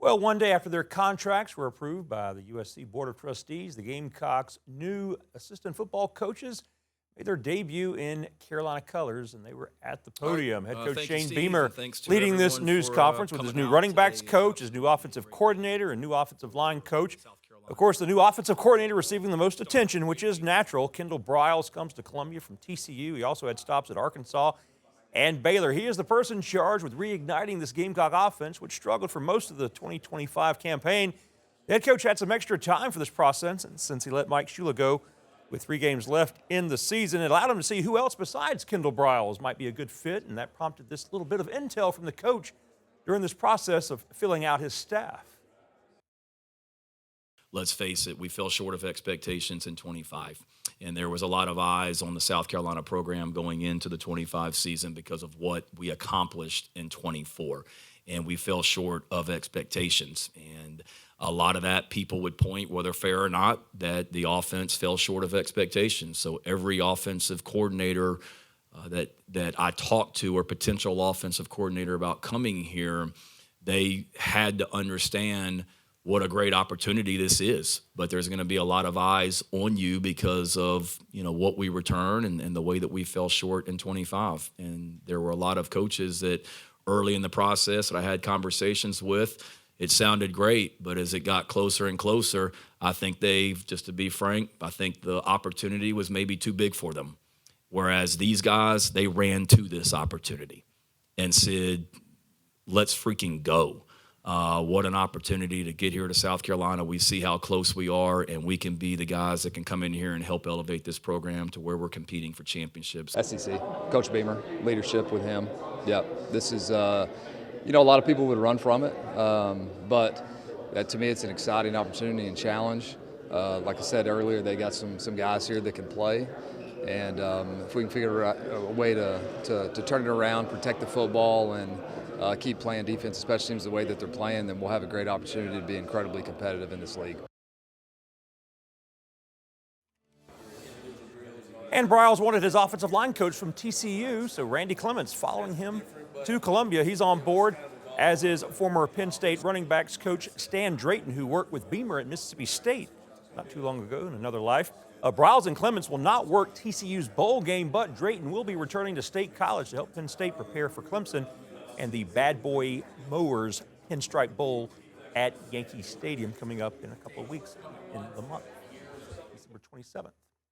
Well, one day after their contracts were approved by the USC Board of Trustees, the Gamecocks' new assistant football coaches made their debut in Carolina colors, and they were at the podium. Head coach Shane Beamer leading this news conference with his new running backs coach, his new offensive coordinator, and new offensive line coach. Of course, the new offensive coordinator receiving the most attention, which is natural. Kendall Briles comes to Columbia from TCU. He also had stops at Arkansas and Baylor. He is the person charged with reigniting this Gamecock offense, which struggled for most of the 2025 campaign. The head coach had some extra time for this process, and since he let Mike Shula go with 3 games left in the season, it allowed him to see who else besides Kendall Briles might be a good fit, and that prompted this little bit of intel from the coach during this process of filling out his staff. Let's face it, we fell short of expectations in 25. And there was a lot of eyes on the South Carolina program going into the 25 season because of what we accomplished in 24. And we fell short of expectations. And a lot of that people would point, whether fair or not, that the offense fell short of expectations. So every offensive coordinator that I talked to, or potential offensive coordinator about coming here, they had to understand what a great opportunity this is. But there's going to be a lot of eyes on you because of, what we return and the way that we fell short in 25. And there were a lot of coaches that early in the process that I had conversations with, it sounded great, but as it got closer and closer, I think just to be frank, I think the opportunity was maybe too big for them. Whereas these guys, they ran to this opportunity and said, let's freaking go. What an opportunity to get here to South Carolina. We see how close we are, and we can be the guys that can come in here and help elevate this program to where we're competing for championships. SEC, Coach Beamer, leadership with him. Yep, this is, a lot of people would run from it, but to me it's an exciting opportunity and challenge. Like I said earlier, they got some guys here that can play, and if we can figure out a way to turn it around, protect the football, and keep playing defense, special teams the way that they're playing, then we'll have a great opportunity to be incredibly competitive in this league. And Briles wanted his offensive line coach from TCU, so Randy Clements following him to Columbia. He's on board, as is former Penn State running backs coach Stan Drayton, who worked with Beamer at Mississippi State not too long ago in another life. Briles and Clements will not work TCU's bowl game, but Drayton will be returning to State College to help Penn State prepare for Clemson and the Bad Boy Mowers Pinstripe Bowl at Yankee Stadium coming up in a couple of weeks in the month, December 27th.